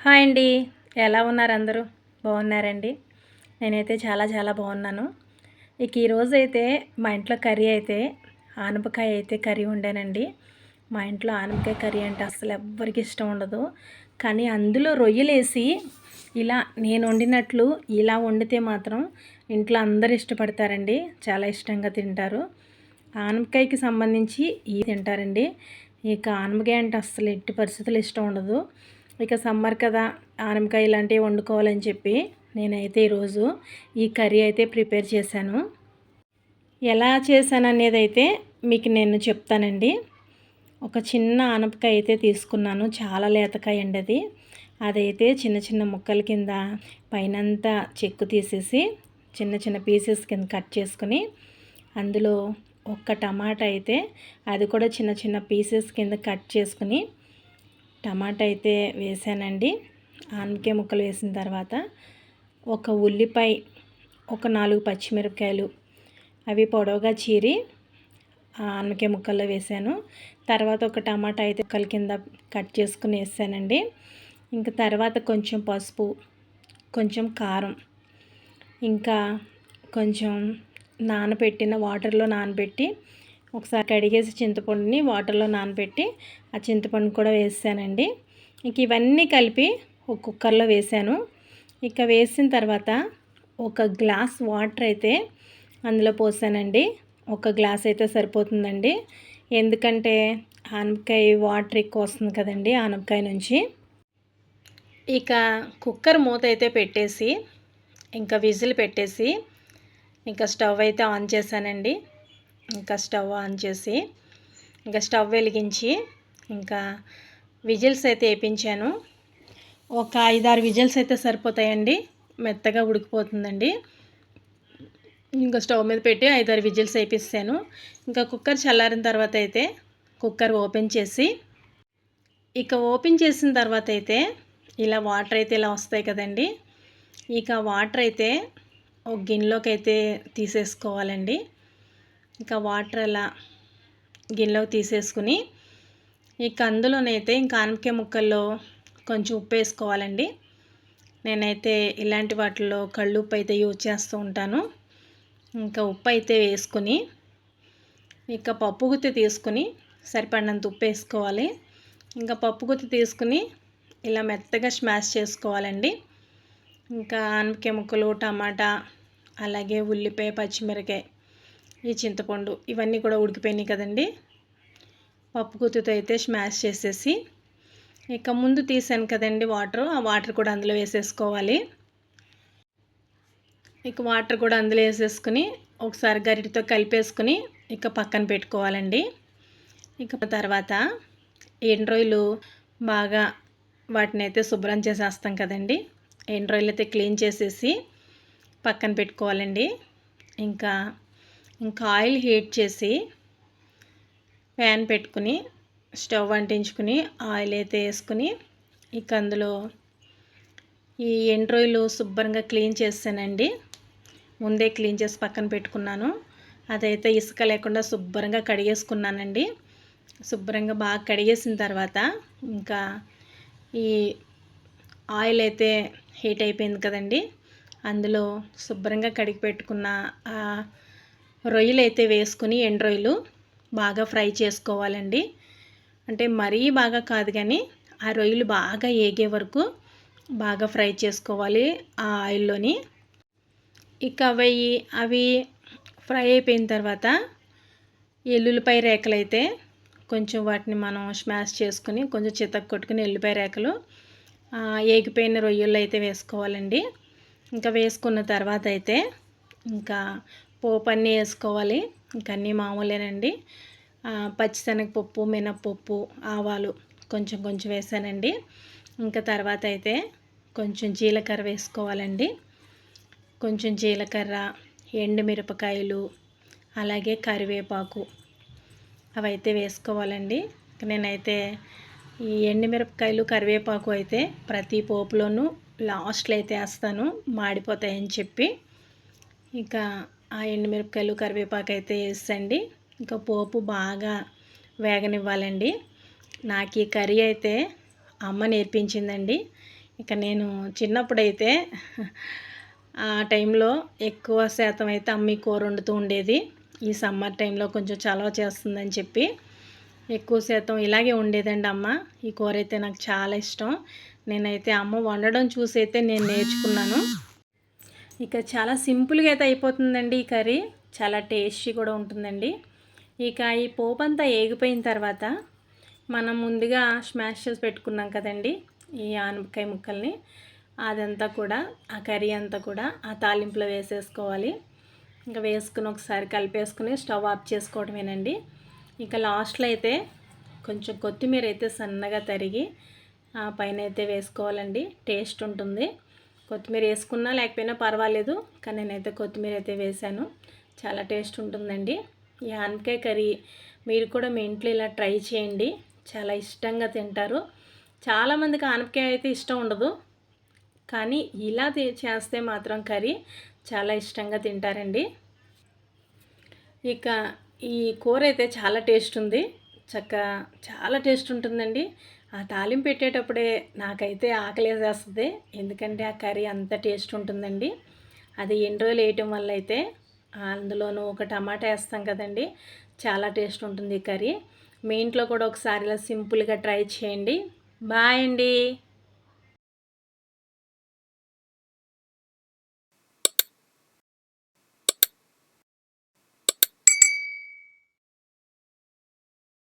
Hi అండి. ఎలా ఉన్నారు అందరూ? బాగున్నారండి? నేనైతే చాలా చాలా బాగున్నాను. ఇక ఈరోజైతే మా ఇంట్లో కర్రీ అయితే ఆనపకాయ అయితే కర్రీ వండానండి. మా ఇంట్లో ఆనపకాయ కర్రీ అంటే అస్సలు ఎవ్వరికి ఇష్టం ఉండదు. కానీ అందులో రొయ్యలేసి ఇలా నేను వండినట్లు ఇలా వండితే మాత్రం ఇంట్లో అందరూ ఇష్టపడతారండి. చాలా ఇష్టంగా తింటారు. ఆనపకాయకి సంబంధించి ఇవి తింటారండి. ఇక ఆనపకాయ అంటే అస్సలు ఎట్టి పరిస్థితుల్లో ఇష్టం ఉండదు. ఇక సమ్మర్ కదా, ఆనపకాయ ఇలాంటివి వండుకోవాలని చెప్పి నేనైతే ఈరోజు ఈ కర్రీ అయితే ప్రిపేర్ చేశాను. ఎలా చేశాను అనేది అయితే మీకు నేను చెప్తానండి. ఒక చిన్న ఆనపకాయ అయితే తీసుకున్నాను. చాలా లేతకాయ అండి అది. అదైతే చిన్న చిన్న ముక్కల కింద పైనంతా చెక్కు తీసేసి చిన్న చిన్న పీసెస్ కింద కట్ చేసుకుని అందులో ఒక్క టమాటా అయితే అది కూడా చిన్న చిన్న పీసెస్ కింద కట్ చేసుకుని టమాటా అయితే వేసానండి. ఆనపకాయ ముక్కలు వేసిన తర్వాత ఒక ఉల్లిపాయ, ఒక 4 పచ్చిమిరపకాయలు అవి పొడవుగా చీరి ఆనపకాయ ముక్కల్లో వేసాను. తర్వాత ఒక టమాటా అయితే ముక్కల కింద కట్ చేసుకుని వేసానండి. ఇంకా తర్వాత కొంచెం పసుపు, కొంచెం కారం, ఇంకా కొంచెం వాటర్లో నానబెట్టి ఒకసారి కడిగేసి చింతపండుని వాటర్లో నానబెట్టి ఆ చింతపండు కూడా వేసానండి. ఇంక ఇవన్నీ కలిపి ఒక కుక్కర్లో వేసాను. ఇక వేసిన తర్వాత ఒక గ్లాస్ వాటర్ అయితే అందులో పోసానండి. ఒక గ్లాస్ అయితే సరిపోతుందండి. ఎందుకంటే ఆనపకాయ వాటర్ ఎక్కువ వస్తుంది కదండి ఆనపకాయ నుంచి. ఇక కుక్కర్ మూత అయితే పెట్టేసి ఇంకా విజిల్ పెట్టేసి ఇంకా స్టవ్ అయితే ఆన్ చేశానండి. ఇంకా స్టవ్ ఆన్ చేసి ఇంకా స్టవ్ వెలిగించి ఇంకా విజిల్స్ అయితే వేయించాను. ఒక 5-6 విజిల్స్ అయితే సరిపోతాయండి. మెత్తగా ఉడికిపోతుందండి. ఇంకా స్టవ్ మీద పెట్టి 5-6 విజిల్స్ వేయిస్తాను. ఇంకా కుక్కర్ చల్లారిన తర్వాత అయితే కుక్కర్ ఓపెన్ చేసి ఓపెన్ చేసిన తర్వాత అయితే ఇలా వాటర్ అయితే ఇలా వస్తాయి కదండి. ఇక వాటర్ అయితే ఒక గిన్నెలోకి అయితే తీసేసుకోవాలండి. ఇంకా వాటర్ అలా గిన్నెలోకి తీసేసుకుని ఇక అందులోనైతే ఇంకా ఆనపకాయ ముక్కల్లో కొంచెం ఉప్పు వేసుకోవాలండి. నేనైతే ఇలాంటి వాటిల్లో కళ్ళు ఉప్పు అయితే యూజ్ చేస్తూ ఉంటాను. ఇంకా ఉప్పు అయితే వేసుకుని ఇక పప్పు గుత్తి తీసుకుని సరిపడినంత ఉప్పు వేసుకోవాలి. ఇంకా పప్పు గుత్తి తీసుకుని ఇలా మెత్తగా స్మాష్ చేసుకోవాలండి. ఇంకా ఆనపకాయ ముక్కలు, టమాటా, అలాగే ఉల్లిపాయ, పచ్చిమిరకాయ, ఈ చింతపండు ఇవన్నీ కూడా ఉడికిపోయినాయి కదండి. పప్పు గుత్తితో అయితే స్మాష్ చేసేసి ఇక ముందు తీసాను కదండి వాటర్, ఆ వాటర్ కూడా అందులో వేసేసుకోవాలి. ఇక వాటర్ కూడా అందులో వేసేసుకుని ఒకసారి గరిటెతో కలిపేసుకుని ఇక పక్కన పెట్టుకోవాలండి. ఇక తర్వాత ఎండు రొయ్యలు బాగా వాటిని అయితే శుభ్రం చేసేస్తాం కదండి. ఎండు రొయ్యలు అయితే క్లీన్ చేసేసి పక్కన పెట్టుకోవాలండి. ఇంకా ఆయిల్ హీట్ చేసి ప్యాన్ పెట్టుకుని స్టవ్ అంటించుకుని ఆయిల్ అయితే వేసుకుని ఇక అందులో ఈ ఎండు రొయ్యలు శుభ్రంగా క్లీన్ చేసానండి. ముందే క్లీన్ చేసి పక్కన పెట్టుకున్నాను. అదైతే ఇసుక లేకుండా శుభ్రంగా కడిగేసుకున్నానండి. శుభ్రంగా బాగా కడిగేసిన తర్వాత ఇంకా ఈ ఆయిల్ అయితే హీట్ అయిపోయింది కదండి. అందులో శుభ్రంగా కడిగి పెట్టుకున్న రొయ్యలు అయితే వేసుకుని ఎండు రొయ్యలు బాగా ఫ్రై చేసుకోవాలండి. అంటే మరీ బాగా కాదు కానీ ఆ రొయ్యలు బాగా ఏగే వరకు బాగా ఫ్రై చేసుకోవాలి ఆ ఆయిల్లోని. ఇక అవి ఫ్రై అయిపోయిన తర్వాత ఎల్లుల్లిపాయ రేకలు అయితే కొంచెం వాటిని మనం స్మాష్ చేసుకుని కొంచెం చితక్ కొట్టుకుని ఎల్లుల్లిపాయ రేకలు ఏగిపోయిన రొయ్యలు అయితే వేసుకోవాలండి. ఇంకా వేసుకున్న తర్వాత అయితే ఇంకా పోపు అన్నీ వేసుకోవాలి. ఇంకా అన్నీ మామూలేనండి. పచ్చిశనగపప్పు, మినప్పప్పు, ఆవాలు కొంచెం కొంచెం వేసానండి. ఇంకా తర్వాత అయితే కొంచెం జీలకర్ర వేసుకోవాలండి. కొంచెం జీలకర్ర, ఎండుమిరపకాయలు, అలాగే కరివేపాకు అవైతే వేసుకోవాలండి. నేనైతే ఈ ఎండుమిరపకాయలు, కరివేపాకు అయితే ప్రతి పోపులోనూ లాస్ట్లో అయితే వేస్తాను, మాడిపోతాయని చెప్పి. ఇక ఆ ఎండుమిరపకాయలు, కరివేపాకు అయితే వేసండి. ఇంకా పోపు బాగా వేగనివ్వాలండి. నాకు ఈ కర్రీ అయితే అమ్మ నేర్పించిందండి. ఇక నేను చిన్నప్పుడైతే ఆ టైంలో ఎక్కువ శాతం అయితే అమ్మ కూర వండుతూ ఉండేది. ఈ సమ్మర్ టైంలో కొంచెం చలవ చేస్తుందని చెప్పి ఎక్కువ శాతం ఇలాగే ఉండేదండి అమ్మ. ఈ కూర అయితే నాకు చాలా ఇష్టం. నేనైతే అమ్మ వండడం చూసి అయితే నేను నేర్చుకున్నాను. ఇక చాలా సింపుల్గా అయితే అయిపోతుందండి ఈ కర్రీ. చాలా టేస్టీ కూడా ఉంటుందండి. ఇక ఈ పోపు అంతా ఏగిపోయిన తర్వాత మనం ముందుగా స్మాష్ చేసి పెట్టుకున్నాం కదండి ఈ ఆనపకాయ ముక్కల్ని, అదంతా కూడా ఆ కర్రీ అంతా కూడా ఆ తాలింపులో వేసేసుకోవాలి. ఇంకా వేసుకుని ఒకసారి కలిపేసుకుని స్టవ్ ఆఫ్ చేసుకోవడమేనండి. ఇంకా లాస్ట్లో అయితే కొంచెం కొత్తిమీర అయితే సన్నగా తరిగి పైన అయితే వేసుకోవాలండి. టేస్ట్ ఉంటుంది. కొత్తిమీర వేసుకున్నా లేకపోయినా పర్వాలేదు, కానీ నేనైతే కొత్తిమీర అయితే వేశాను. చాలా టేస్ట్ ఉంటుందండి ఈ ఆనపకాయ కర్రీ. మీరు కూడా మీ ఇంట్లో ఇలా ట్రై చేయండి, చాలా ఇష్టంగా తింటారు. చాలామందికి ఆనపకాయ అయితే ఇష్టం ఉండదు, కానీ ఇలా చేస్తే మాత్రం కర్రీ చాలా ఇష్టంగా తింటారండి. ఇక ఈ కూర అయితే చాలా టేస్ట్ ఉంది, చాలా టేస్ట్ ఉంటుందండి. ఆ తాలింపు పెట్టేటప్పుడే నాకైతే ఆకలేసేస్తుంది, ఎందుకంటే ఆ కర్రీ అంత టేస్ట్ ఉంటుందండి. అది ఎన్ని రోజులు వేయటం వల్ల అయితే, అందులోనూ ఒక టమాటా వేస్తాం కదండి, చాలా టేస్ట్ ఉంటుంది ఈ కర్రీ. మీ ఇంట్లో కూడా ఒకసారి ఇలా సింపుల్గా ట్రై చేయండి. బాయ్ అండి.